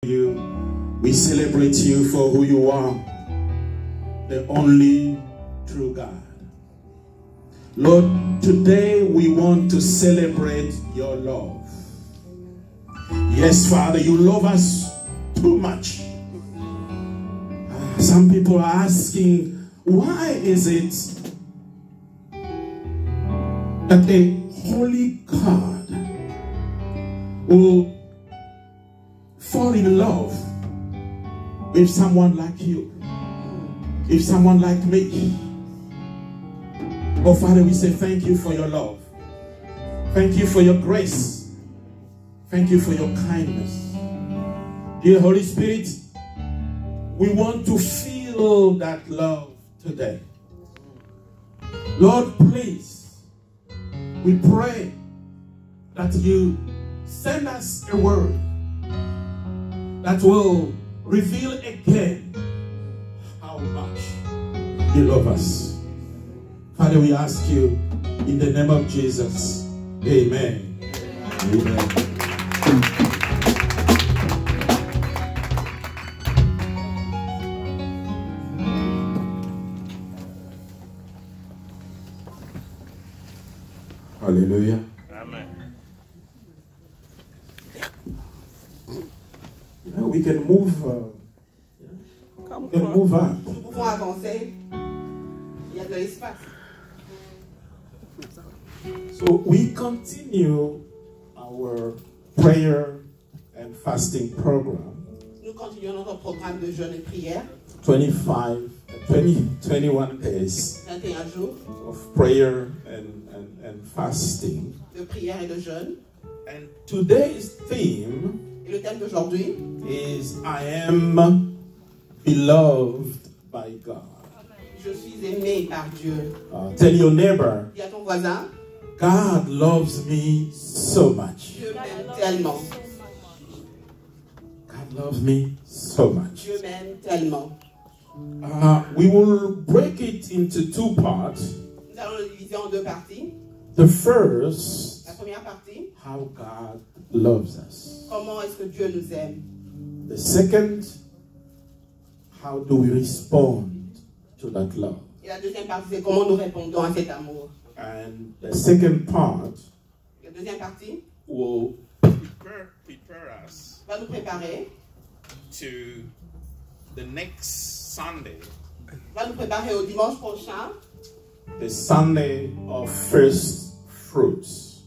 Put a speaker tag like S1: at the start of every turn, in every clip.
S1: you. We celebrate you for who you are, the only true God. Lord, today we want to celebrate your love. Yes, Father, you love us too much. Some people are asking, why is it that a holy God will fall in love with someone like you, with someone like me? Oh, Father, we say thank you for your love. Thank you for your grace. Thank you for your kindness. Dear Holy Spirit, we want to feel that love today. Lord, please, we pray that you send us a word that will reveal again how much you love us. Father, we ask you in the name of Jesus. Amen. Amen. Hallelujah.
S2: Amen.
S1: We can move. We can move on.
S3: Nous pouvons avancer. Il y a de l'espace.
S1: So we continue our prayer and fasting program.
S3: Nous continuons notre programme de jeûne et prière.
S1: 21 days
S3: 21 jours
S1: of prayer and fasting.
S3: de prière et de jeûne.
S1: And today's theme
S3: Et le thème d'aujourd'hui
S1: is I am beloved by God.
S3: Je suis aimé par Dieu.
S1: Tell your neighbor,
S3: Dis à ton voisin,
S1: God loves me so much.
S3: Dieu m'aime tellement.
S1: God loves me so much.
S3: Dieu m'aime tellement.
S1: We will break it into two parts.
S3: Nous allons le diviser en deux parties.
S1: The first,
S3: La première partie,
S1: how God loves us.
S3: comment est-ce que Dieu nous aime.
S1: The second, how do we respond to that love?
S3: Et la deuxième partie, c'est comment nous répondons à cet amour.
S1: And the second part
S3: La deuxième partie
S1: will
S2: Prepare us
S3: va nous préparer,
S2: to the next Sunday,
S3: va nous préparer au dimanche prochain,
S1: the Sunday of first fruits,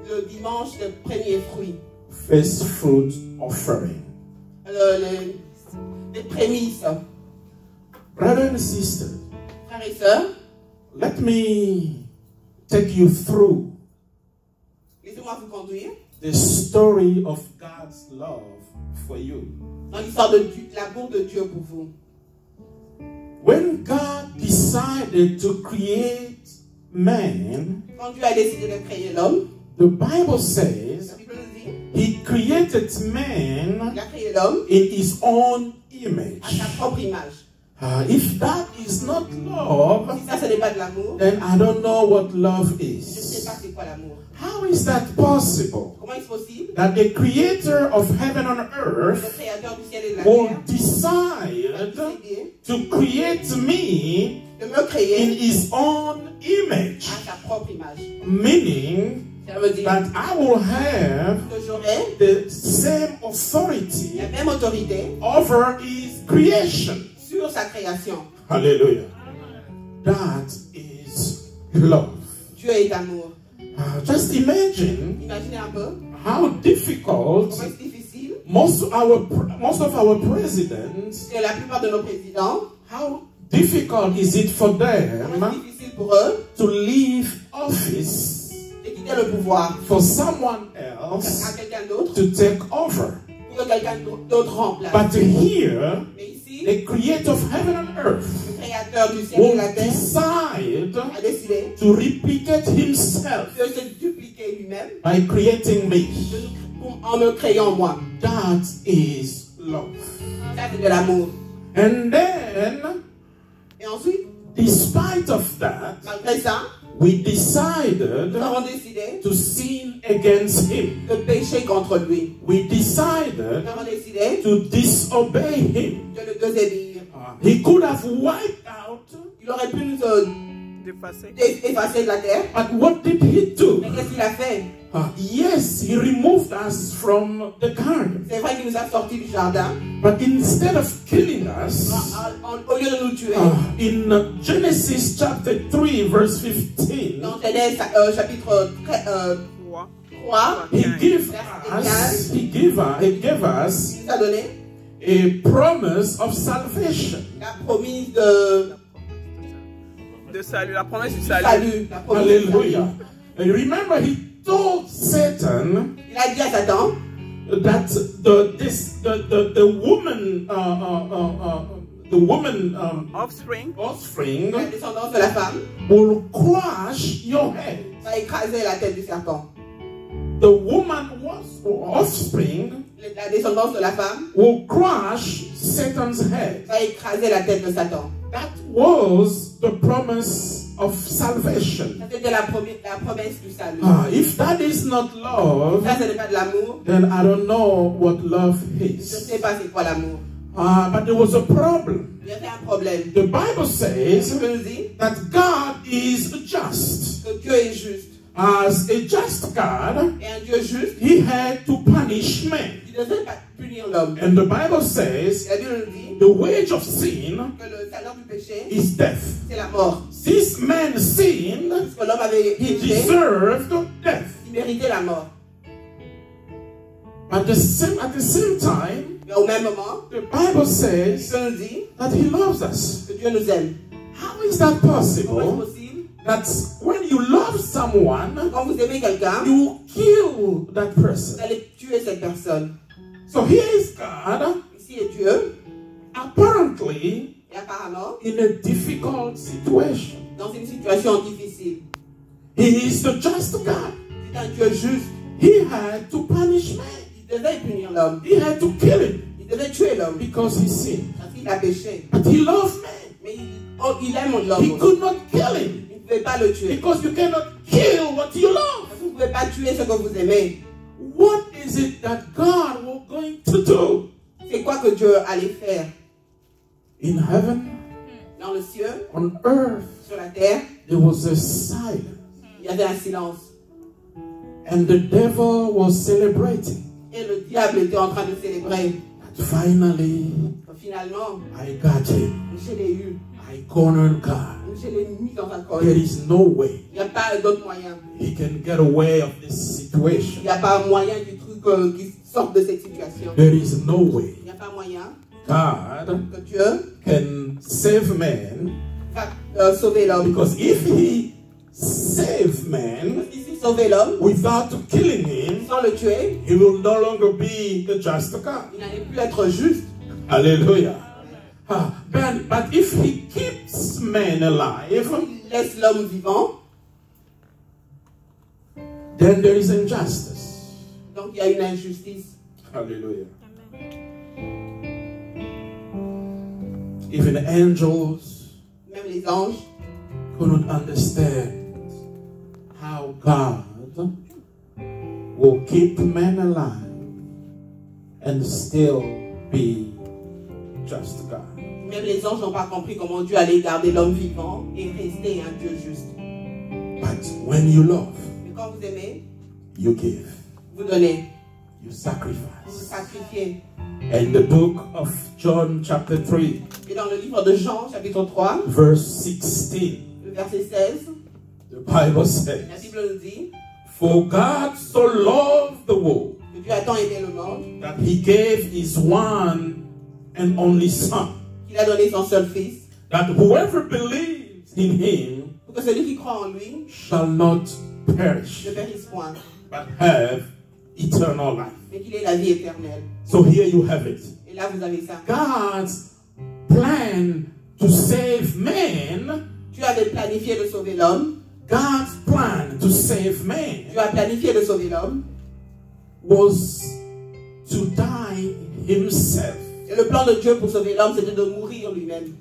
S3: le dimanche de premiers fruits.
S1: first fruit offering.
S3: Les prémices.
S1: Brothers and sisters,
S3: Frères et sœurs,
S1: let me take you through
S3: laissez-moi vous conduire
S1: the story of God's love for you.
S3: dans l'histoire de l'amour de Dieu pour vous.
S1: When God decided to create man,
S3: Quand Dieu a décidé de créer l'homme,
S1: the Bible
S3: la
S1: says
S3: Bible nous dit,
S1: He created
S3: il
S1: man
S3: a créé l'homme
S1: in His own
S3: à
S1: image.
S3: sa propre image.
S1: If that is not love,
S3: Si ça, ce n'est pas de l'amour,
S1: then I don't know what love
S3: je ne sais
S1: is.
S3: pas c'est quoi l'amour.
S1: How is that possible?
S3: Comment est-ce possible
S1: That the creator of heaven and
S3: le
S1: earth
S3: créateur du ciel et de la
S1: will
S3: terre a
S1: decide
S3: décidé
S1: to create me
S3: de me
S1: in
S3: créer
S1: His own image?
S3: à sa propre image.
S1: Meaning
S3: Ça veut dire
S1: that I will have
S3: que j'aurai
S1: the same authority
S3: la même autorité
S1: over His creation.
S3: sur sa création.
S1: Hallelujah. That is love.
S3: Dieu est amour.
S1: Just imagine
S3: Imaginez un peu
S1: how difficult
S3: comment est-ce difficile
S1: most of our presidents,
S3: que la plupart de nos présidents,
S1: how difficult is it for
S3: comment
S1: them
S3: est-ce difficile pour eux
S1: to leave office
S3: de quitter le pouvoir
S1: for someone
S3: à
S1: else
S3: quelqu'un d'autre
S1: to take over.
S3: pour que quelqu'un d'autre remplace.
S1: But here,
S3: Mais ici,
S1: the creator of heaven and earth
S3: le créateur du ciel et de
S1: will
S3: la terre
S1: decide
S3: a décidé
S1: to replicate himself
S3: de se dupliquer lui-même
S1: by creating me.
S3: en me créant moi.
S1: That is love.
S3: Ça, c'est de l'amour.
S1: And then,
S3: Et ensuite,
S1: despite of that,
S3: malgré ça,
S1: we decided
S3: nous avons décidé
S1: to sin against him.
S3: de pécher contre lui.
S1: We decided
S3: Nous avons décidé
S1: to disobey him.
S3: de le désobéir.
S1: He could have wiped out,
S3: Il aurait pu nous
S4: D'effacer.
S3: effacer de la terre.
S1: but what did he do?
S3: Mais qu'est-ce qu'il a fait?
S1: Yes, he removed us from the garden.
S3: C'est vrai qu'il nous a sortis du jardin.
S1: But instead of killing us,
S3: Au lieu de nous tuer,
S1: in Genesis chapter 3, verse 15,
S3: dans Genèse chapitre
S4: 3.
S3: 3,
S1: he gave us
S3: il nous a donné
S1: a promise of salvation.
S3: la promise de
S4: De salut, la promesse du salut.
S3: salut. La promesse du salut.
S1: Hallelujah. And remember, he told Satan
S3: Il a dit à Satan
S1: that the woman
S4: Offspring.
S1: offspring
S3: la descendance de la femme
S1: will crush your head.
S3: va écraser la tête du serpent.
S1: The woman offspring
S3: La descendance de la femme
S1: will crush Satan's head.
S3: va écraser la tête de Satan.
S1: That was the promise of salvation.
S3: Ça, c'était la promesse du salut.
S1: If that is not love,
S3: Ça, ce n'est pas de l'amour.
S1: then I don't know what love
S3: Je ne
S1: is.
S3: sais pas c'est quoi l'amour.
S1: But there was a problem.
S3: Il y avait un problème.
S1: The Bible says
S3: Je nous dis
S1: that God is just.
S3: que Dieu est juste.
S1: As a just God,
S3: Et un Dieu juste,
S1: he had to punish men.
S3: il ne devait pas punir l'homme.
S1: And the Bible says
S3: La Bible nous dit
S1: the wage of sin
S3: que le salaire du péché,
S1: is death.
S3: c'est la mort.
S1: This man sinned,
S3: Parce que l'homme avait
S1: he
S3: péché,
S1: deserved death.
S3: il méritait la mort.
S1: But at the same time,
S3: Mais au même moment,
S1: the Bible says
S3: Dieu nous dit
S1: that he loves us.
S3: que Dieu nous aime.
S1: How is that
S3: Comment est-ce
S1: possible?
S3: possible?
S1: That when you love someone,
S3: Quand vous aimez quelqu'un,
S1: you kill that
S3: vous
S1: person.
S3: allez tuer cette personne.
S1: So here is God,
S3: Ici est Dieu,
S1: apparently
S3: et apparemment,
S1: in a difficult situation.
S3: dans une situation difficile.
S1: He is the just God.
S3: C'est un Dieu juste.
S1: He had to punish man.
S3: Il devait punir l'homme.
S1: He had to kill him
S3: Il devait tuer l'homme.
S1: because he sinned.
S3: Parce qu'il a péché.
S1: But he loved man.
S3: Mais il aime
S1: He
S3: l'homme.
S1: could not kill him
S3: Il ne pouvait pas le tuer.
S1: because you cannot kill what you love.
S3: Parce que vous ne pouvez pas tuer ce que vous aimez.
S1: What is it that God was going to do?
S3: C'est quoi que Dieu allait faire?
S1: In heaven,
S3: Dans le ciel,
S1: on earth,
S3: sur la terre,
S1: there was a silence.
S3: il y avait un silence.
S1: And the devil was celebrating.
S3: Et le diable était en train de célébrer.
S1: That finally,
S3: Finalement,
S1: I got him.
S3: je l'ai eu.
S1: I cornered God.
S3: Je l'ai mis dans un corps.
S1: There is no way
S3: Il n'y a pas d'autre moyen.
S1: he can get away of this
S3: Il
S1: situation.
S3: n'y a pas un moyen du truc qui sorte de cette situation.
S1: There is no way
S3: Il n'y a pas moyen
S1: God
S3: que Dieu
S1: can save man,
S3: va sauver l'homme.
S1: because if he saved man
S3: Parce qu'ici, sauver l'homme,
S1: without killing him,
S3: sans le tuer,
S1: he will no longer be the just God.
S3: il n'allait plus être juste.
S1: Hallelujah. But if he keeps man alive,
S3: Il laisse l'homme vivant,
S1: then there is injustice.
S3: donc il y a une injustice.
S1: Hallelujah. Even angels
S3: Même les anges
S1: couldn't understand how God will keep man alive and still be just God.
S3: Même les anges n'ont pas compris comment Dieu allait garder l'homme vivant et rester un Dieu juste.
S1: But when you love,
S3: Mais quand vous aimez,
S1: you give,
S3: vous donnez,
S1: you
S3: vous
S1: sacrifice.
S3: sacrifiez.
S1: And the book of John chapter 3,
S3: Et dans le livre de Jean, chapitre 3,
S1: verse 16,
S3: le verset 16,
S1: the Bible
S3: la
S1: says,
S3: Bible nous dit
S1: "For God so loved the world
S3: que Dieu a tant aimé le monde
S1: that he gave his one and only Son,
S3: qu'il a donné son seul Fils,
S1: that whoever believes in him
S3: pour que celui qui croit en lui
S1: shall not perish,
S3: ne périsse point,
S1: but have eternal life."
S3: mais qu'il ait la vie éternelle.
S1: So here you have it.
S3: Et là, vous avez ça.
S1: God's plan to save man,
S3: Dieu avait planifié de sauver l'homme.
S1: God's plan to save man
S3: Dieu a planifié de sauver l'homme.
S1: was to die himself.
S3: Et le plan de Dieu pour sauver l'homme, c'était de mourir lui-même.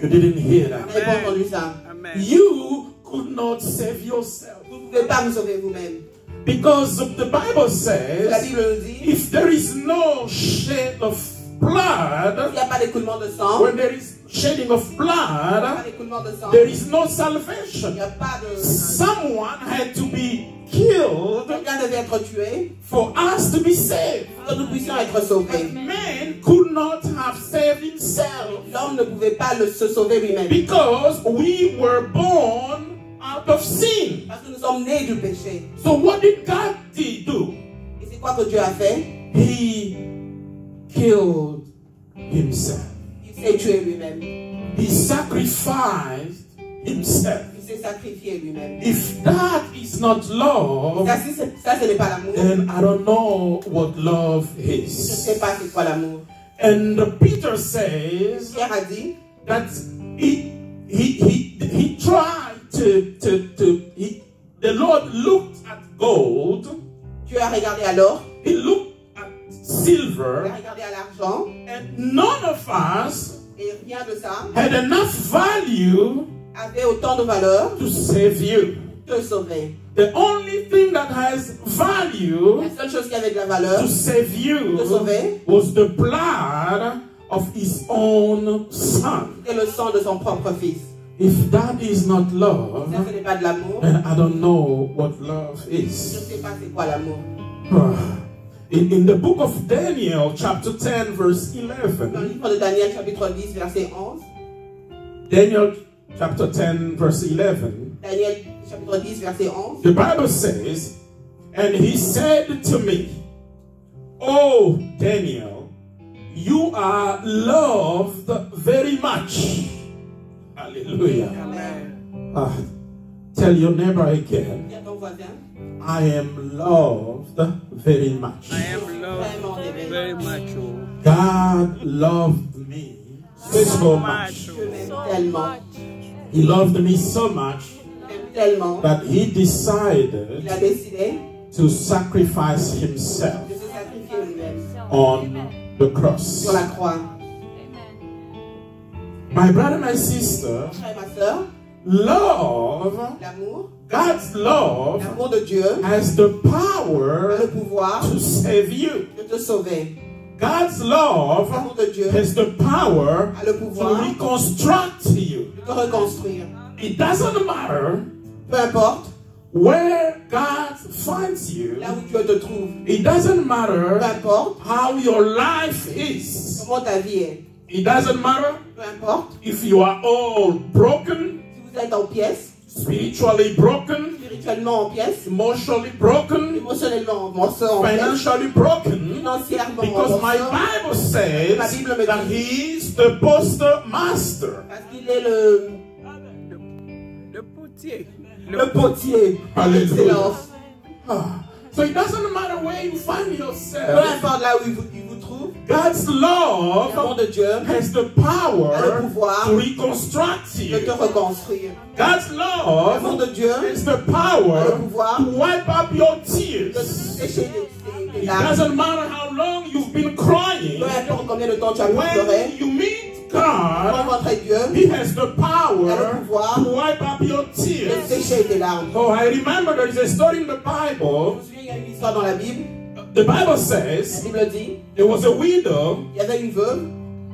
S1: You didn't hear
S3: Vous
S1: that.
S3: n'avez pas entendu ça.
S4: Amen.
S1: You could not save yourself.
S3: Vous ne pouvez pas vous sauver vous-même.
S1: Because the Bible
S3: La
S1: says,
S3: Bible nous dit,
S1: if there is no shed of blood,
S3: s'il n'y a pas d'écoulement de sang,
S1: when there is shedding of
S3: il n'y a pas
S1: blood,
S3: d'écoulement de sang,
S1: there is no
S3: il
S1: salvation.
S3: n'y a pas de...
S1: Someone had to be killed
S3: Quelqu'un devait être tué
S1: for us to be saved.
S3: pour que nous puissions être sauvés.
S1: Man could not have saved himself
S3: L'homme ne pouvait pas se sauver lui-même.
S1: because we were born out of sin.
S3: Parce que nous sommes nés du péché.
S1: So what did God do?
S3: Et c'est quoi que Dieu a fait?
S1: He killed himself.
S3: Il s'est tué lui-même.
S1: He sacrificed himself.
S3: Il s'est sacrifié lui-même.
S1: If that is not love,
S3: Ça, ce n'est pas l'amour.
S1: then I don't know what love
S3: Je ne
S1: is.
S3: sais pas c'est quoi l'amour.
S1: And Peter says
S3: Pierre a dit,
S1: that he tried the Lord looked at gold,
S3: Dieu a regardé à l'or,
S1: he looked at
S3: il a
S1: silver,
S3: regardé à l'argent,
S1: and none of us
S3: et rien de ça
S1: had enough value
S3: avait autant de valeur
S1: to save you.
S3: que sauver.
S1: The only thing that has value
S3: La seule chose qui avait de la valeur,
S1: to save you
S3: te sauver,
S1: was the blood of his own son.
S3: c'était le sang de son propre fils.
S1: If that is not love,
S3: Ça, ce n'est pas de l'amour.
S1: then I don't know what love
S3: Je ne
S1: is.
S3: sais pas c'est quoi l'amour.
S1: In the book of Daniel, chapter 10, verse
S3: Dans le
S1: 11,
S3: livre de Daniel, chapitre 10, verset 11,
S1: Daniel chapter 10, verse 11,
S3: Daniel, chapitre 10, verset 11,
S1: the Bible says, and he said to me, "Oh, Daniel, you are loved very much." Hallelujah.
S3: Amen.
S1: Tell your neighbor again,
S3: Dis à ton voisin,
S1: I am loved very much.
S4: I am loved very much. Oh.
S1: God loved me so much.
S3: je m'aime tellement,
S1: He loved me so much
S3: je m'aime tellement,
S1: that he
S3: il
S1: decided
S3: a décidé
S1: to sacrifice himself
S3: de se sacrifier lui-même
S1: on the cross.
S3: sur la croix.
S1: My brother, my sister,
S3: Frère et ma soeur,
S1: love,
S3: l'amour,
S1: God's love
S3: l'amour de Dieu
S1: has the
S3: a
S1: power
S3: le pouvoir
S1: to save you.
S3: de te sauver.
S1: God's love
S3: L'amour de Dieu
S1: has the power
S3: a le
S1: to
S3: pouvoir
S1: reconstruct you.
S3: de te reconstruire.
S1: It doesn't matter
S3: Peu importe
S1: where God finds you.
S3: là où Dieu te trouve,
S1: It doesn't
S3: peu
S1: matter
S3: importe
S1: how your life is.
S3: comment ta vie est,
S1: It doesn't matter
S3: peu importe
S1: if you are all broken,
S3: si vous êtes en pièces,
S1: spiritually broken,
S3: spirituellement en pièces,
S1: emotionally broken,
S3: émotionnellement en morceaux, en pièces,
S1: financially broken,
S3: financièrement
S1: because
S3: en
S1: my
S3: morceaux,
S1: Bible says
S3: Ma Bible me
S1: that
S3: dit-
S1: He is the postmaster.
S3: parce qu'il est le
S4: potier.
S3: potier.
S1: Hallelujah.
S3: Excellence.
S1: So it doesn't matter where you find
S3: Peu
S1: yourself.
S3: importe là où il vous trouve,
S1: God's
S3: l'amour
S1: love
S3: de Dieu
S1: has the
S3: a le
S1: power
S3: pouvoir
S1: to reconstruct
S3: de te
S1: you.
S3: reconstruire.
S1: God's
S3: L'amour
S1: love
S3: de Dieu
S1: has the
S3: a
S1: power
S3: le pouvoir
S1: to wipe up your
S3: de
S1: tears.
S3: sécher tes
S1: It
S3: larmes.
S1: doesn't matter how long you've been crying.
S3: Peu importe combien de temps tu as pu
S1: When
S3: pleurer,
S1: you meet
S3: pour
S1: God,
S3: rencontrer Dieu,
S1: He has the
S3: Il a le
S1: power
S3: pouvoir
S1: to wipe up your
S3: de
S1: tears.
S3: sécher tes larmes.
S1: Oh, I remember there is a story in the
S3: Je
S1: Bible.
S3: me souviens, il y a une histoire dans la Bible.
S1: The Bible
S3: La
S1: says
S3: Bible dit,
S1: there was a widow
S3: il y avait une veuve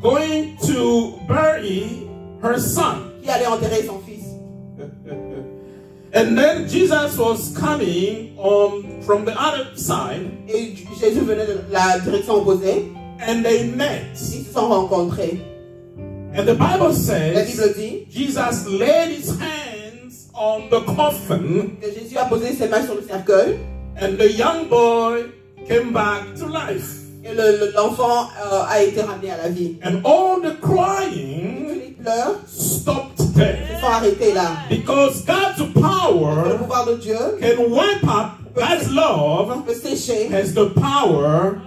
S1: going to bury her son.
S3: qui allait enterrer son fils.
S1: And then Jesus was coming from the other side,
S3: Et Jésus venait de la direction opposée.
S1: and they met.
S3: Ils se sont rencontrés.
S1: And the Bible
S3: La
S1: says
S3: Bible dit
S1: Jesus laid his hands on the coffin,
S3: que Jésus a posé ses mains sur le cercueil.
S1: and the young boy came back to life.
S3: Et l'enfant a été ramené à la vie.
S1: And all the
S3: Tous
S1: crying
S3: les pleurs
S1: stopped
S3: se
S1: there.
S3: sont arrêtés là.
S1: Because God's
S3: Le
S1: power
S3: pouvoir de Dieu
S1: can wipe up, God's love
S3: peut sécher.
S1: has the power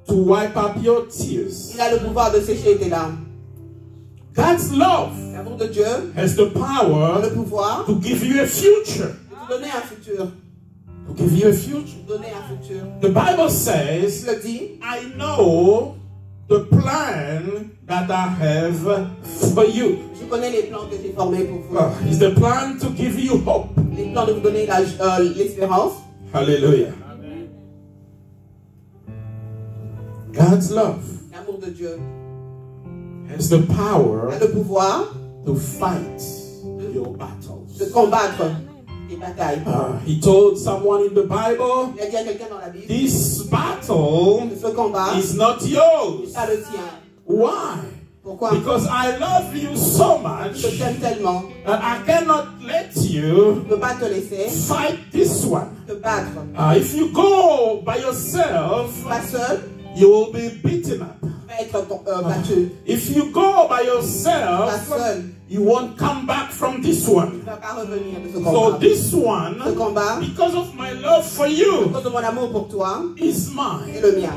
S1: to wipe up your tears.
S3: Il a le pouvoir de sécher tes larmes.
S1: God's love
S3: L'amour de Dieu
S1: has the
S3: a le
S1: power
S3: pouvoir
S1: to give you a future.
S3: de te donner un futur.
S1: To give you a future.
S3: De donner un futur.
S1: The Bible says,
S3: Il dit,
S1: I know the plan that I have for you.
S3: je Je connais les plans que j'ai formés pour vous.
S1: It's the plan to give you hope.
S3: Les plans de vous donner l'espérance.
S1: Hallelujah. God's love
S3: L'amour de Dieu
S1: has the power
S3: a le pouvoir
S1: to fight your battles.
S3: de combattre les batailles.
S1: He told someone in the Bible,
S3: Il a dit à quelqu'un dans la Bible,
S1: this battle
S3: ce combat
S1: is not
S3: n'est
S1: yours.
S3: pas le tien.
S1: Why?
S3: Pourquoi?
S1: Because I love you so
S3: Je
S1: much
S3: t'aime tellement.
S1: that I cannot let
S3: Je
S1: you
S3: ne peux pas te laisser
S1: fight this one.
S3: te battre.
S1: If you go by yourself,
S3: Pas seul,
S1: you will be beaten up.
S3: tu vas être battu.
S1: If you go by
S3: Pas
S1: yourself,
S3: seul,
S1: you won't come back from this one.
S3: tu ne vas pas revenir de ce
S1: So
S3: combat.
S1: this
S3: Ce
S1: one,
S3: combat,
S1: because of my love for
S3: à
S1: you,
S3: cause de mon amour pour toi,
S1: is
S3: est
S1: mine.
S3: le mien.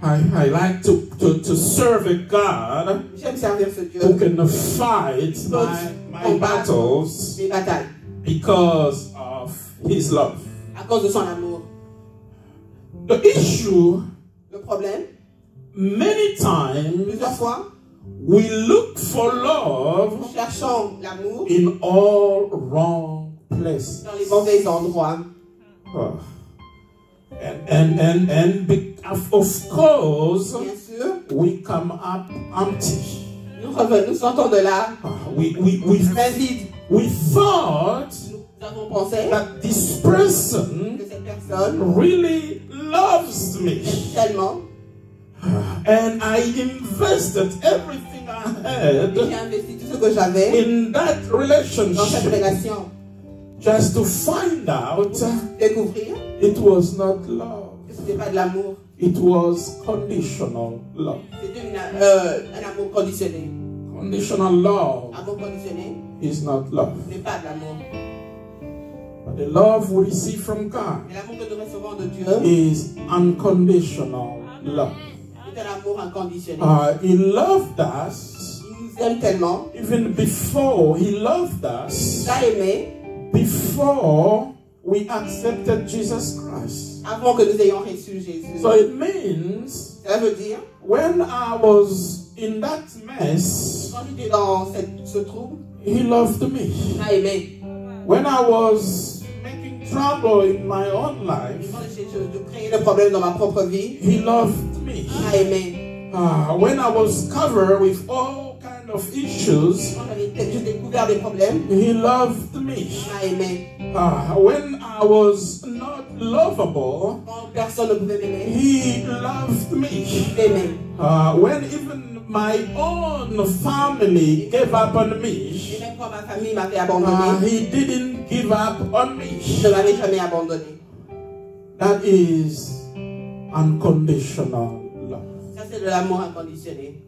S1: I like to serve a God
S3: J'aime servir ce Dieu.
S1: who can fight my battles
S3: Mes batailles.
S1: because of His love.
S3: À cause de son amour.
S1: The issue,
S3: Le problème,
S1: many times,
S3: plusieurs fois,
S1: we look for love
S3: nous cherchons l'amour
S1: in all wrong places.
S3: dans les mauvais endroits.
S1: Of course,
S3: Bien sûr,
S1: we come up empty.
S3: nous sortons de là,
S1: We
S3: très vide.
S1: thought
S3: Nous avons pensé
S1: that this person
S3: que cette personne
S1: really loves me.
S3: m'aime tellement.
S1: And I invested everything I had
S3: J'ai investi tout ce que j'avais
S1: in that
S3: dans cette
S1: relationship
S3: relation.
S1: just to find out
S3: Découvrir
S1: it was not love.
S3: que ce n'était pas de l'amour.
S1: It was conditional love.
S3: C'était un amour conditionné.
S1: Conditional love
S3: Amour conditionné
S1: is not love.
S3: n'est pas de l'amour.
S1: But the love we receive from God
S3: Mais l'amour que nous recevons de Dieu
S1: is unconditional love.
S3: est un amour inconditionné.
S1: He loved us
S3: Il nous aime tellement.
S1: even before He loved
S3: Il
S1: us
S3: nous a aimés
S1: before we accepted Jesus Christ.
S3: avant que nous ayons reçu Jésus.
S1: So it means
S3: Cela veut dire,
S1: when I was in that mess,
S3: quand j'étais dans ce trouble,
S1: He loved me.
S3: il m'a aimé.
S1: When I was making trouble in my own
S3: Et
S1: life,
S3: quand je créais des problèmes dans ma propre vie,
S1: He loved me.
S3: il m'a aimé.
S1: When I was covered with all kind of issues,
S3: Quand j'ai découvert des problèmes,
S1: He loved me.
S3: il m'a aimé.
S1: When I was not lovable,
S3: Quand personne ne pouvait m'aimer,
S1: He loved me.
S3: il m'aimait.
S1: When even my own family gave up on
S3: Et
S1: me,
S3: même quand ma famille m'avait abandonné,
S1: He didn't give up on
S3: il
S1: me.
S3: ne m'avait jamais abandonné.
S1: That is unconditional love.
S3: Ça, c'est de l'amour inconditionné.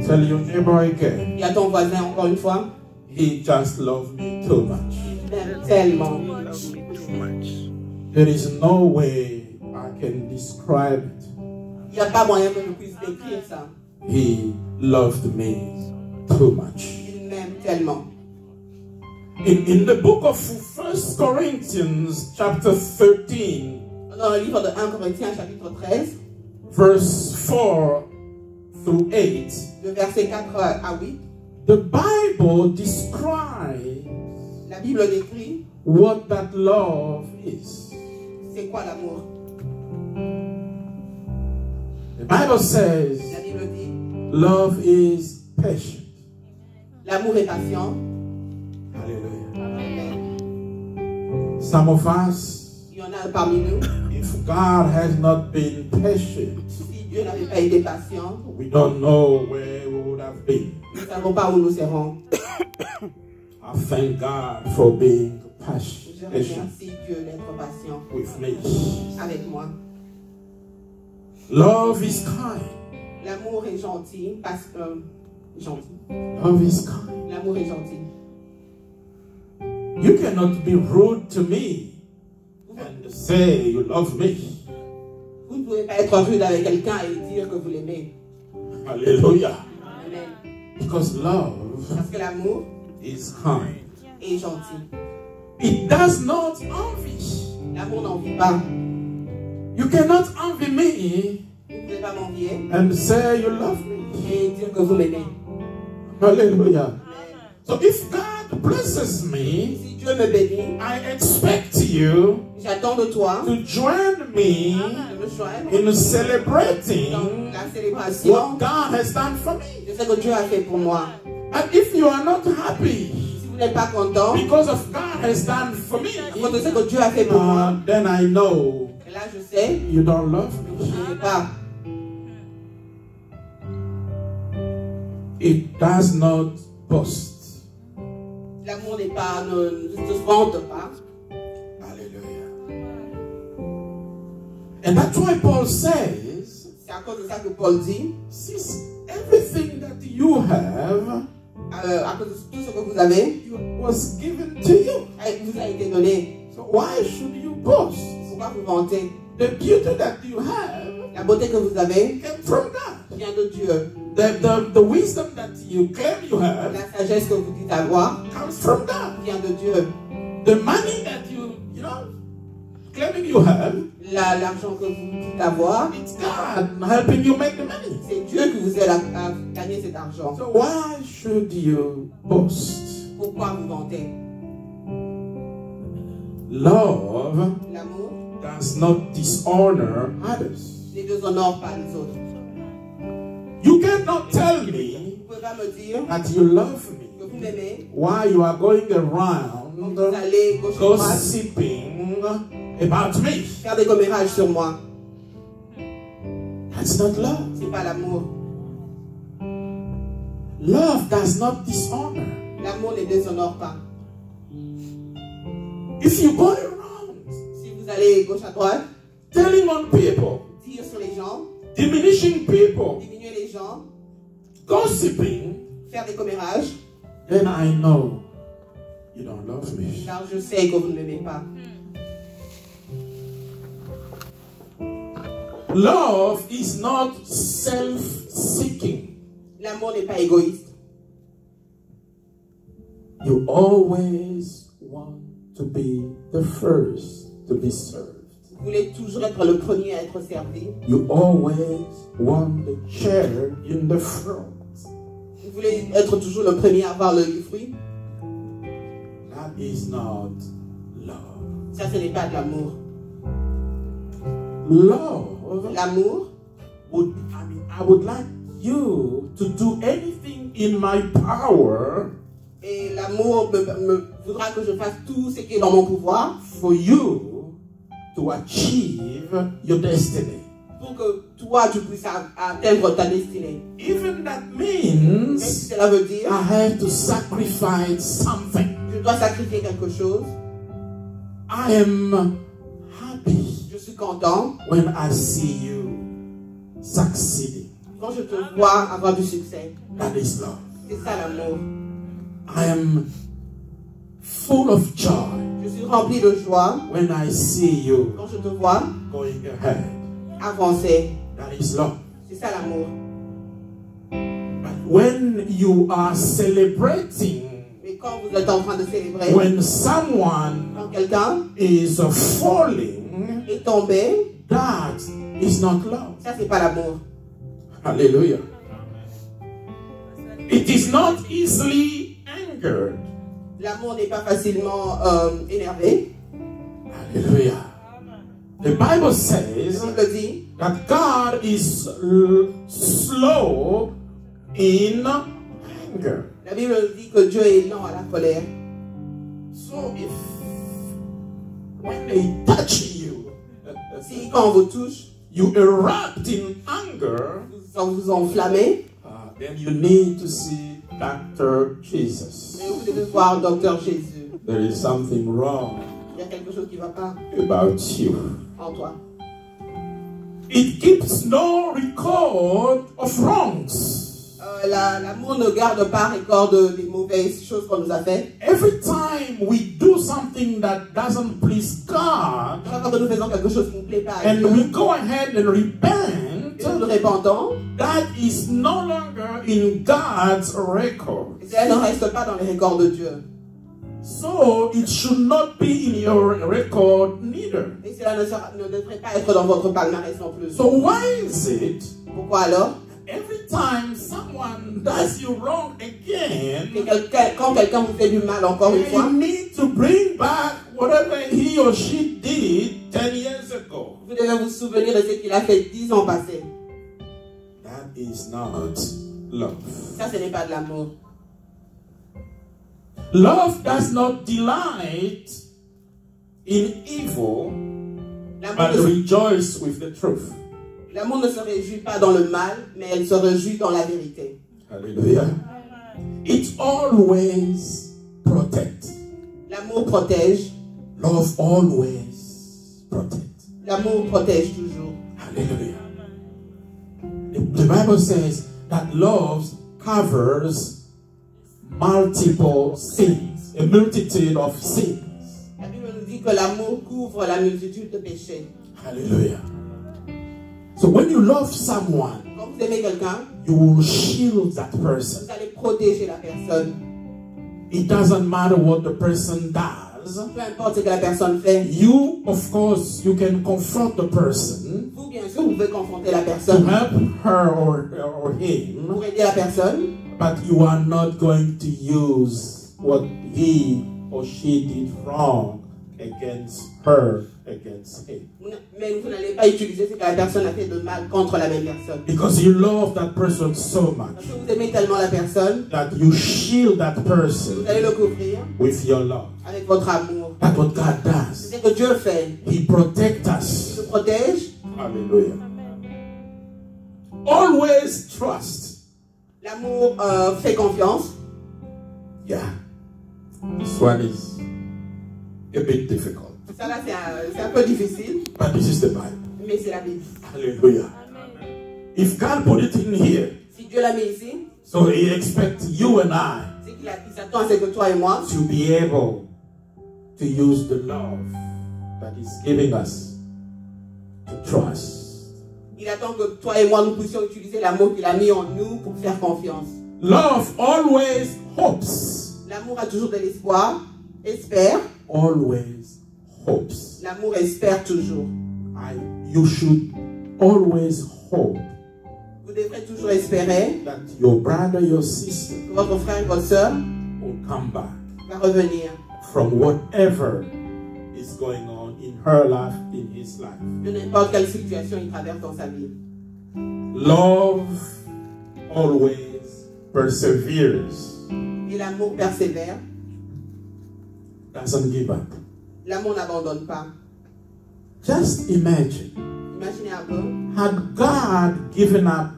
S1: Tell your neighbor again,
S3: Et à ton voisin, encore une fois,
S1: he just loved me too much.
S3: il m'aime tellement.
S1: There is no way I can describe it.
S3: Il n'y a pas moyen que je puisse décrire ça.
S1: He loved me too much.
S3: Il m'aime tellement.
S1: In the book of 1 Corinthians chapter 13,
S3: Dans le livre de 1 Corinthiens, chapitre 13,
S1: verse 4 through 8,
S3: de versets 4 à 8,
S1: the Bible describes
S3: la Bible décrit
S1: what that love is.
S3: c'est quoi l'amour.
S1: The Bible says
S3: La Bible dit
S1: love is patient.
S3: l'amour est patient.
S1: Hallelujah.
S3: Amen.
S1: Some of us,
S3: Il y en a parmi nous.
S1: if God has not been patient,
S3: Si Dieu n'avait pas été patient,
S1: we don't know where we would have been.
S3: nous ne savons pas où nous serons.
S1: I thank God for being
S3: Je
S1: patient
S3: remercie Dieu d'être patient
S1: with me.
S3: avec moi.
S1: Love is kind.
S3: L'amour est gentil parce que gentil.
S1: Love is kind.
S3: L'amour est gentil.
S1: You cannot be rude to me and say you love me.
S3: Vous ne pouvez pas être rude avec quelqu'un et dire que vous l'aimez.
S1: Hallelujah.
S3: Amen.
S1: Because love
S3: Parce que l'amour
S1: is kind.
S3: est gentil.
S1: It does not envy.
S3: L'amour n'envie pas.
S1: You cannot envy me
S3: Vous ne pouvez pas m'envier
S1: and say you love me.
S3: et dire que vous m'aimez.
S1: Hallelujah. So if God blesses me,
S3: Si Dieu me bénit,
S1: I expect you
S3: j'attends de toi
S1: to join me
S3: de me joindre
S1: in celebrating
S3: dans la célébration
S1: what God has done for me.
S3: de ce que Dieu a fait pour moi.
S1: And if you are not happy
S3: Si vous n'êtes pas content,
S1: because of God has done for me,
S3: à cause de ce que Dieu a fait pour moi,
S1: then I know
S3: et là je sais,
S1: you don't love
S3: je
S1: me.
S3: n'ai pas.
S1: It does not boast.
S3: L'amour n'est pas, ne se vante pas.
S1: Hallelujah. And that's why Paul says,
S3: C'est à cause de ça que Paul dit,
S1: since everything that you have
S3: à cause de tout ce que vous avez,
S1: was given to you,
S3: vous a été donné.
S1: so why should you boast?
S3: Pourquoi vous vantez?
S1: The beauty that you have
S3: La beauté que vous avez
S1: came from God.
S3: vient de Dieu.
S1: The wisdom that you claim you have
S3: La sagesse que vous dites avoir
S1: comes from God.
S3: vient de Dieu.
S1: The money that claiming you have,
S3: L'argent que vous dites avoir,
S1: it's God helping you make the money.
S3: c'est Dieu qui vous aide à gagner cet argent.
S1: So why should you boast?
S3: Pourquoi vous vantez?
S1: Love
S3: L'amour
S1: does not dishonor others.
S3: ne déshonore pas les autres.
S1: You cannot tell me
S3: Vous ne pouvez pas me dire
S1: that you love me
S3: que vous m'aimez,
S1: while you are going
S3: vous
S1: around
S3: allez gauche et droite
S1: gossiping about me.
S3: faire des commérages sur moi.
S1: That's not love.
S3: C'est pas l'amour.
S1: Love does not dishonor.
S3: L'amour ne déshonore pas.
S1: If you go around
S3: Si vous allez gauche à droite,
S1: telling on people,
S3: dire sur les gens,
S1: diminishing people,
S3: diminuer les gens,
S1: gossiping,
S3: faire des commérages,
S1: then I know you don't love me.
S3: car je sais que vous ne m'aimez pas.
S1: Love is not self-seeking.
S3: L'amour n'est pas égoïste.
S1: You always want to be the first to be served.
S3: Vous voulez toujours être le premier à être servi.
S1: You always want the chair in the front.
S3: Vous voulez être toujours le premier à avoir le fruit.
S1: That is not love.
S3: Ça, ce n'est pas de l'amour.
S1: Love
S3: L'amour,
S1: I would like you to do anything in my power
S3: et l'amour me voudra que je fasse tout ce qui est dans mon pouvoir
S1: for you to achieve your destiny.
S3: pour que toi, tu puisses atteindre ta destinée.
S1: Even that
S3: Même si
S1: means
S3: cela veut dire,
S1: I have to sacrifice something.
S3: je dois sacrifier quelque chose.
S1: I am happy
S3: Je suis content
S1: when I see you succeeding.
S3: quand je te vois avoir du succès.
S1: That is love.
S3: C'est ça l'amour.
S1: I am full of joy
S3: Je suis rempli de joie
S1: when I see you
S3: quand je te vois
S1: going ahead.
S3: avancer.
S1: That is love.
S3: C'est ça l'amour.
S1: But when you are celebrating,
S3: Mais quand vous êtes en train de célébrer,
S1: when someone
S3: quand quelqu'un
S1: is falling,
S3: est tombé,
S1: that is not love.
S3: ça c'est pas l'amour.
S1: Hallelujah. It is not easily angered.
S3: L'amour n'est pas facilement énervé.
S1: Hallelujah. The Bible
S3: La
S1: says
S3: Bible dit
S1: that God is slow in anger.
S3: La Bible dit que Dieu est lent à la colère.
S1: So if when they touch you,
S3: Si quand on vous touche,
S1: you erupt in anger,
S3: vous vous enflammez,
S1: then you need to see Dr. Jesus.
S3: mais vous devez voir Docteur Jésus.
S1: There is something wrong
S3: Il y a quelque chose qui ne va pas
S1: about you.
S3: en toi.
S1: It keeps no record of wrongs.
S3: L'amour ne garde pas record des mauvaises choses qu'on nous a faites.
S1: Every time we do something that doesn't please God,
S3: Chaque fois que nous faisons quelque chose qui ne plaît pas à
S1: and
S3: Dieu,
S1: we go ahead and repent,
S3: et nous nous répandons,
S1: that is no longer in God's record.
S3: et cela ne reste pas dans les records de Dieu.
S1: So it should not be in your record neither.
S3: Et cela ne devrait pas être dans votre palmarès non plus.
S1: So why is it
S3: Pourquoi alors?
S1: every time someone does you wrong again,
S3: Quand quelqu'un vous fait du mal encore une fois,
S1: you need to bring back whatever he or she did 10 years ago.
S3: vous devez vous souvenir de ce qu'il a fait 10 ans passés.
S1: That is not love.
S3: Ça, ce n'est pas de l'amour.
S1: Love does not delight in evil, but rejoice with the truth.
S3: L'amour ne se réjouit pas dans le mal, mais elle se réjouit dans la vérité.
S1: Hallelujah. It always protects.
S3: L'amour protège.
S1: Love always protects.
S3: L'amour protège toujours.
S1: Hallelujah. The Bible says that love covers multiple sins, a multitude of sins.
S3: La Bible nous dit que l'amour couvre la multitude de péchés.
S1: Hallelujah. So when you love someone,
S3: Quand vous aimez quelqu'un,
S1: you will shield that person.
S3: vous allez protéger la personne.
S1: It doesn't matter what the person does.
S3: Peu importe ce que la personne fait.
S1: You, of course, you can confront the person
S3: Vous, bien sûr, vous pouvez confronter la
S1: to
S3: personne
S1: help her or him,
S3: pour aider la personne,
S1: but you are not going to use what he or she did wrong against her, against him.
S3: mais vous n'allez pas utiliser ce que la personne a fait de mal contre la même personne.
S1: Because you love that person so
S3: Parce
S1: much
S3: que vous aimez tellement la personne,
S1: that you shield that
S3: vous
S1: person
S3: allez le couvrir
S1: with your love.
S3: avec votre amour.
S1: That's what God does.
S3: C'est ce que Dieu fait.
S1: He protects
S3: Il
S1: us.
S3: nous protège.
S1: Hallelujah. Always trust.
S3: L'amour fait confiance.
S1: Yeah. This one is a bit difficult.
S3: Ça là, c'est un peu difficile,
S1: But this is the Bible.
S3: mais c'est la Bible.
S1: Hallelujah. If God put it in here,
S3: Si Dieu l'a mis ici,
S1: so He expects you and I
S3: c'est qu'il s'attend à ce que toi et moi,
S1: to be able to use the love that He's giving us to trust.
S3: il attend que toi et moi nous puissions utiliser l'amour qu'il a mis en nous pour faire confiance.
S1: Love always hopes.
S3: L'amour a toujours de l'espoir, espère.
S1: Always hopes.
S3: L'amour espère toujours.
S1: You should always hope
S3: Vous devrez toujours espérer
S1: that your brother, your sister
S3: que votre frère et votre soeur
S1: will come back
S3: va revenir
S1: from whatever is going on in her life, in his life.
S3: de n'importe quelle situation il traverse dans sa vie.
S1: Love always perseveres,
S3: Et l'amour persévère.
S1: doesn't give up.
S3: L'amour n'abandonne pas.
S1: Just imagine,
S3: Imaginez un peu.
S1: had God given up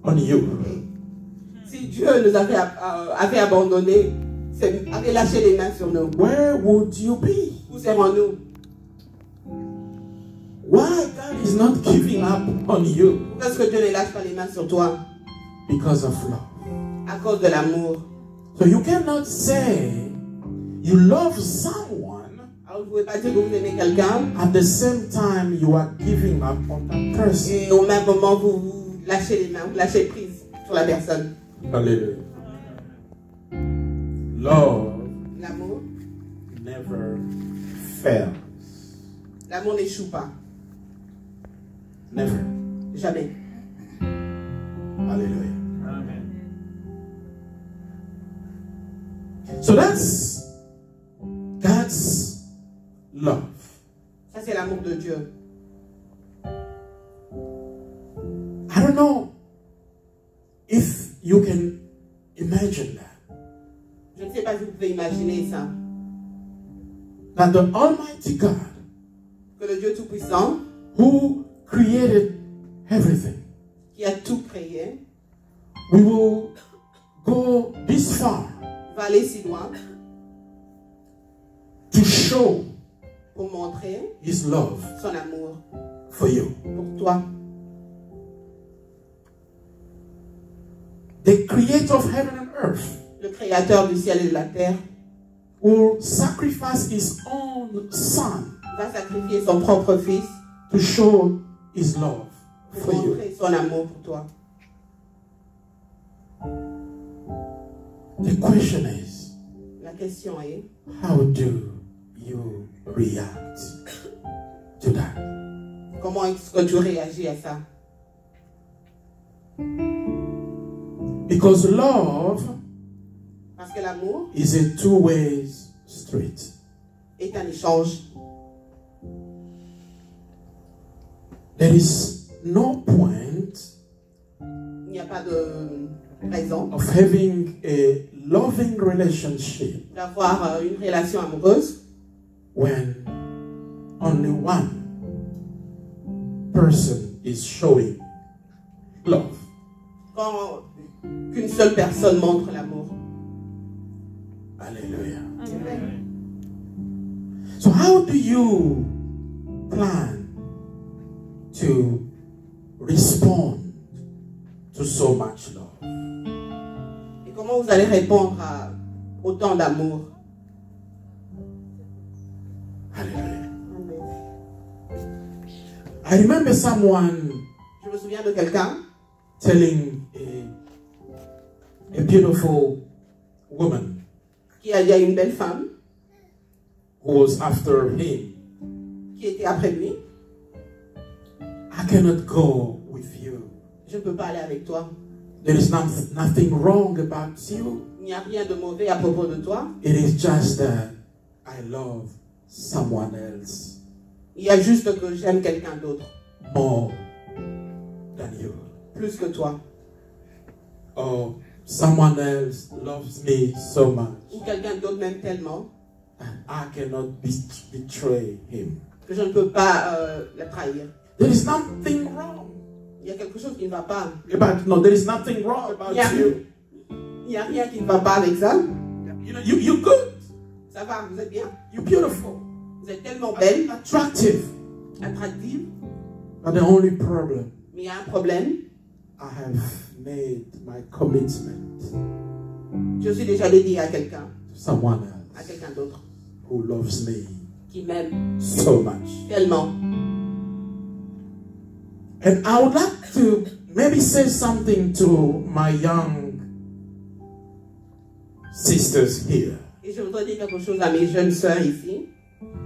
S1: on you,
S3: Si Dieu nous avait abandonnés, avait lâché les mains sur nous,
S1: where would you be?
S3: où serons-nous?
S1: Why God is not giving up on you?
S3: Pourquoi est-ce que Dieu ne lâche pas les mains sur toi?
S1: Because of love.
S3: À cause de l'amour.
S1: So you cannot say you love someone
S3: Alors vous ne pouvez pas dire que vous aimez quelqu'un
S1: at the same time you are giving up on that person.
S3: et au même moment vous lâchez les mains, vous lâchez prise sur la personne.
S1: Hallelujah. Love
S3: L'amour,
S1: never fails.
S3: l'amour n'échoue pas.
S1: Never.
S3: Jamais.
S1: Hallelujah. So that's God's love.
S3: Ça c'est l'amour de Dieu.
S1: I don't know if you can imagine that.
S3: Je ne sais pas si vous pouvez imaginer ça.
S1: That the Almighty God,
S3: Que le Dieu Tout-Puissant,
S1: who created everything,
S3: qui a tout créé,
S1: we will go this far
S3: va aller si loin
S1: to show
S3: pour montrer
S1: His love
S3: son amour
S1: for you.
S3: pour toi.
S1: The creator of heaven and earth
S3: Le créateur du ciel et de la terre
S1: will sacrifice His own Son
S3: va sacrifier son propre fils
S1: to show His love
S3: pour
S1: for you.
S3: montrer son amour pour toi.
S1: The question is,
S3: La question est,
S1: how do you react to that?
S3: comment est-ce que tu réagis à ça?
S1: Because love
S3: Parce que l'amour
S1: is a two-way street.
S3: est un échange.
S1: There is no point
S3: Il n'y a pas de raison
S1: of having a loving relationship
S3: d'avoir une relation amoureuse
S1: when only one person is showing love.
S3: quand qu'une seule personne montre l'amour.
S1: Hallelujah. So how do you plan to respond to so much love?
S3: Et comment vous allez répondre à autant d'amour?
S1: Hallelujah. I remember someone
S3: Je me souviens de quelqu'un
S1: telling a beautiful woman
S3: qui a dit à une belle femme
S1: who was after him,
S3: qui était après lui,
S1: I cannot go with you.
S3: je ne peux pas aller avec toi.
S1: There is nothing wrong about you.
S3: Il n'y a rien de mauvais à propos de toi.
S1: It is just that I love someone else
S3: Il y a juste que j'aime quelqu'un d'autre,
S1: more than you.
S3: plus que toi.
S1: Or someone else loves me so much
S3: Ou quelqu'un d'autre m'aime tellement
S1: and I cannot betray him.
S3: que je ne peux pas la trahir.
S1: There is nothing wrong
S3: Il y a quelque chose qui ne va pas.
S1: there is nothing wrong about
S3: Yeah.
S1: you.
S3: Il n'y a rien qui ne va pas avec ça.
S1: You know, you're good.
S3: Ça va, vous êtes bien.
S1: You're beautiful.
S3: Vous êtes tellement belle,
S1: Attractive.
S3: attractive.
S1: But the only problem,
S3: Mais il y a un problème.
S1: I have made my commitment
S3: Je suis déjà dédiée à quelqu'un,
S1: to someone
S3: à
S1: else
S3: quelqu'un d'autre,
S1: who loves me
S3: qui m'aime
S1: so much.
S3: tellement.
S1: And I would like to maybe say something to my young sisters here.
S3: Et je voudrais dire quelque chose à mes jeunes sœurs ici.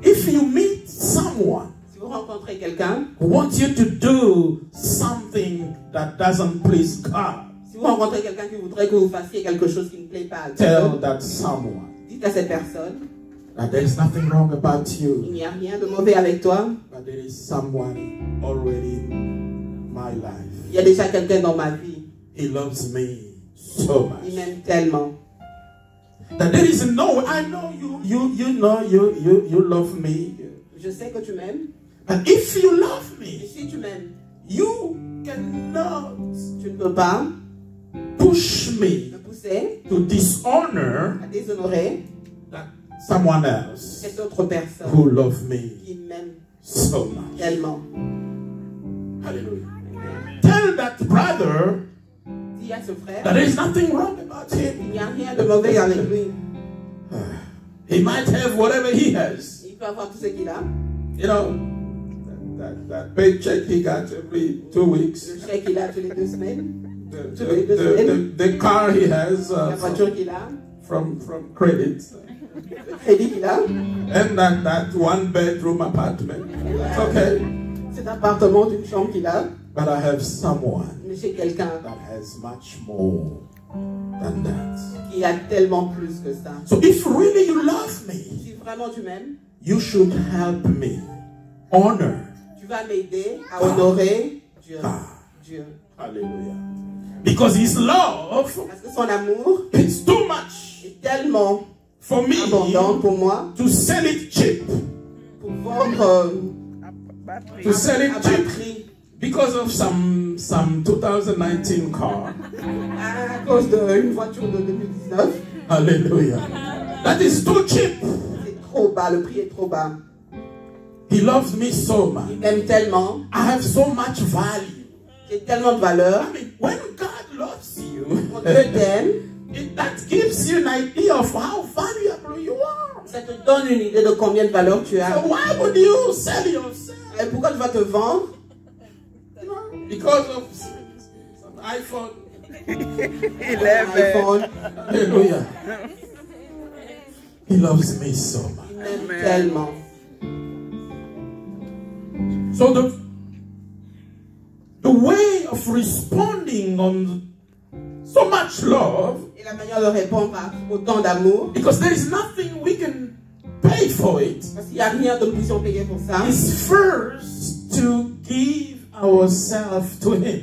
S1: If you meet someone
S3: Si vous rencontrez quelqu'un,
S1: who wants you to do something that doesn't please God,
S3: si vous rencontrez quelqu'un qui voudrait que vous fassiez quelque chose qui ne plaît pas à
S1: tell
S3: Dieu,
S1: that someone
S3: dites à cette personne,
S1: that there is nothing wrong about
S3: il
S1: you,
S3: n'y a rien de mauvais avec toi.
S1: but there is someone already in my life.
S3: Il y a déjà quelqu'un dans ma vie.
S1: He loves me so
S3: Il
S1: much.
S3: m'aime tellement.
S1: That there is no way. I know you know you love me.
S3: Je sais que tu m'aimes.
S1: But if you love
S3: Et
S1: me,
S3: si tu m'aimes,
S1: you cannot
S3: tu ne peux pas
S1: push
S3: me
S1: me
S3: pousser
S1: to dishonor
S3: à déshonorer
S1: that someone else
S3: cette autre personne
S1: who loves me
S3: qui m'aime
S1: so much.
S3: tellement.
S1: Hallelujah. Tell that brother
S3: Dis à ce frère,
S1: that there is nothing wrong about him.
S3: il n'y a rien de mauvais avec lui.
S1: He might have whatever he has.
S3: Il peut avoir tout ce qu'il a.
S1: You know, that paycheck he got every 2 weeks.
S3: Le chèque qu'il a tous les 2 semaines.
S1: The car he has
S3: La voiture qu'il a.
S1: from credit.
S3: Le crédit qu'il a.
S1: And that one bedroom apartment. It's okay.
S3: Cet appartement d'une chambre qu'il a.
S1: But I have someone
S3: Mais j'ai quelqu'un
S1: that has much more than that.
S3: qui a tellement plus que ça.
S1: So if really you love me,
S3: Si vraiment tu m'aimes,
S1: you should help me honor
S3: tu vas m'aider à honorer Dieu.
S1: God.
S3: Dieu.
S1: Hallelujah. Because his love
S3: Parce que son amour
S1: is too much
S3: est tellement
S1: for me
S3: abondant pour moi
S1: to sell it cheap.
S3: pour vendre
S1: To sell
S3: à
S1: it
S3: bas
S1: cheap
S3: prix
S1: because of some 2019 car.
S3: à cause d'une voiture de 2019.
S1: Hallelujah. That is too cheap.
S3: C'est trop bas, le prix est trop bas.
S1: He loves me so
S3: Il
S1: much.
S3: m'aime tellement,
S1: I have so much value.
S3: j'ai tellement de valeur.
S1: I mean, when God loves you,
S3: Quand Dieu t'aime,
S1: that gives you an idea of how valuable you are.
S3: ça te donne une idée de combien de valeur tu as.
S1: So why would you sell yourself?
S3: Et pourquoi tu vas te vendre?
S1: Because of some iPhone.
S3: iPhone.
S1: Hallelujah. He loves me so much.
S3: Il m'aime tellement.
S1: So the way of responding on so much love,
S3: et la manière de répondre à autant d'amour,
S1: because there is nothing we can pay for it,
S3: parce qu'il n'y a rien que nous puissions payer pour ça,
S1: is first to give ourselves to Him.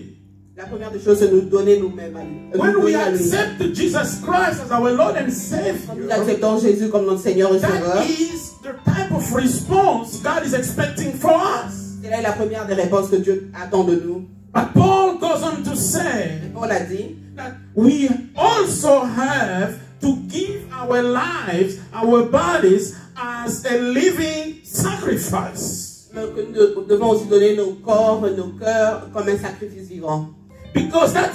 S3: la première des choses, c'est nous donner nous-mêmes à lui.
S1: When
S3: Nous
S1: we
S3: donner à lui.
S1: accept Jesus Christ as our Lord and
S3: Quand nous
S1: Savior,
S3: acceptons Jésus comme notre Seigneur et Sauveur,
S1: that is the type of response God is expecting from us.
S3: c'est là la première des réponses que Dieu attend de nous.
S1: But Paul goes on to say
S3: Paul a dit,
S1: that we also have to give our lives, our bodies, as a living sacrifice.
S3: que nous devons aussi donner nos corps et nos cœurs comme un sacrifice vivant.
S1: Because that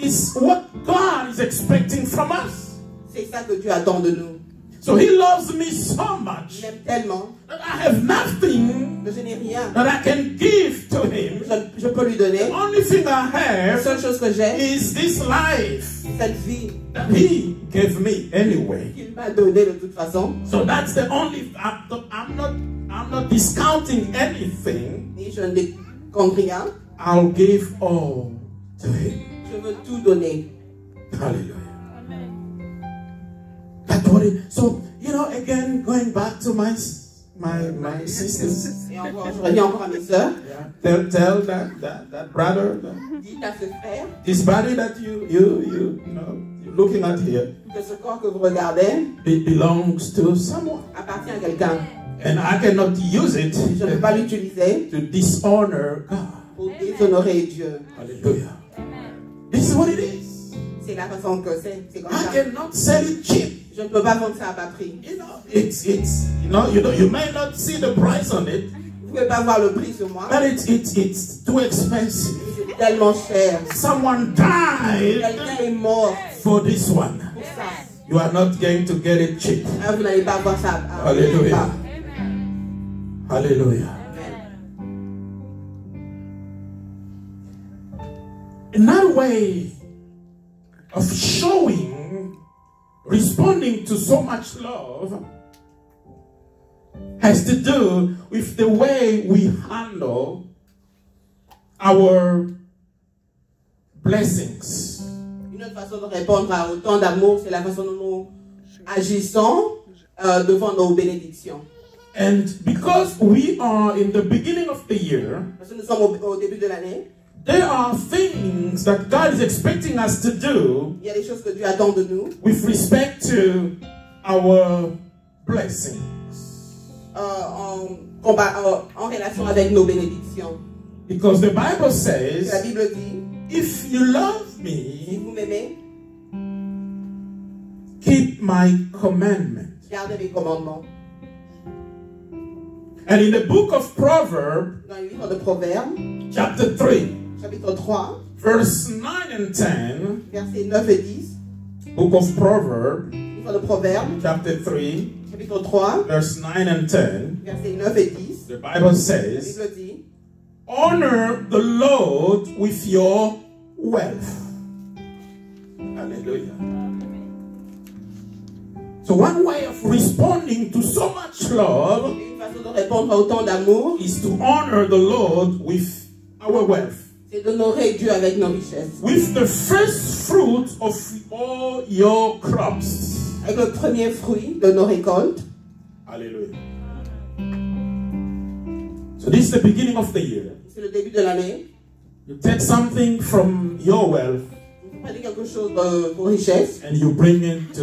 S1: is what God is expecting from us.
S3: C'est ça que Dieu attend de nous.
S1: So He loves me so
S3: Il
S1: much
S3: m'aime tellement
S1: that I have nothing
S3: que je n'ai rien.
S1: that I can give to Him.
S3: Je peux lui donner.
S1: The only thing I
S3: La
S1: have
S3: seule chose que j'ai,
S1: is this life
S3: cette vie
S1: that He gave me anyway.
S3: qu'il m'a donnée de toute façon.
S1: So that's the only. I'm not discounting anything.
S3: Et je ne décompte rien.
S1: I'll give all to Him.
S3: Je veux tout donner.
S1: Hallelujah. That's what it. So again, going back to my sisters.
S3: Et encore, je reviens encore à mes sœurs.
S1: Yeah. Tell that brother,
S3: Dites à ce frère
S1: this body that you're looking at here,
S3: que ce corps que vous regardez
S1: it belongs to someone,
S3: appartient à quelqu'un.
S1: and I cannot use it
S3: Je ne peux pas l'utiliser
S1: to dishonor God.
S3: pour déshonorer Dieu.
S1: Hallelujah. This is what it is.
S3: C'est la façon que c'est. C'est comme
S1: I
S3: ça.
S1: cannot sell it cheap.
S3: Je ne peux pas vendre ça à bas prix.
S1: You may not see the price on it,
S3: Vous ne pouvez pas voir le prix sur moi.
S1: but it's too expensive.
S3: C'est tellement cher.
S1: Someone died
S3: Quelqu'un est mort
S1: for this one.
S3: pour ça.
S1: You are not going to get it cheap.
S3: Alors vous n'allez pas voir ça à
S1: Alléluia.
S3: bas.
S1: Hallelujah.
S3: Amen.
S1: Another way of responding to so much love has to do with the way we handle our blessings.
S3: Une autre façon de répondre à autant d'amour, c'est la façon dont nous agissons devant nos bénédictions.
S1: And because we are in the beginning of the year,
S3: Parce que nous sommes au début de l'année,
S1: there are things that God is expecting us to do
S3: il y a des choses que Dieu attend de nous
S1: with respect to our blessings.
S3: En relation avec nos bénédictions.
S1: Because the Bible
S3: La
S1: says,
S3: Bible dit,
S1: if you love
S3: si
S1: me,
S3: vous m'aimez,
S1: keep my commandments.
S3: gardez mes commandements.
S1: And in the book of Proverbs,
S3: Dans le livre de Proverbes,
S1: chapter 3,
S3: chapitre 3,
S1: verse 9 and 10,
S3: versets 9 et 10,
S1: book of Proverbs,
S3: livre de Proverbes,
S1: chapter 3,
S3: chapitre 3,
S1: verse 9 and 10,
S3: versets 9 et 10,
S1: the Bible
S3: la
S1: says,
S3: Bible dit,
S1: honor the Lord with your wealth. Hallelujah. So one way of responding to so much love
S3: une façon de répondre à autant d'amour,
S1: is to honor the Lord with our wealth.
S3: c'est d'honorer Dieu avec nos richesses.
S1: With the first fruit of all your crops.
S3: Avec le premier fruit de nos récoltes.
S1: Hallelujah. So this is the beginning of the year.
S3: C'est le début de l'année.
S1: You take something from your wealth
S3: Vous prenez quelque chose de vos richesses.
S1: and you bring it to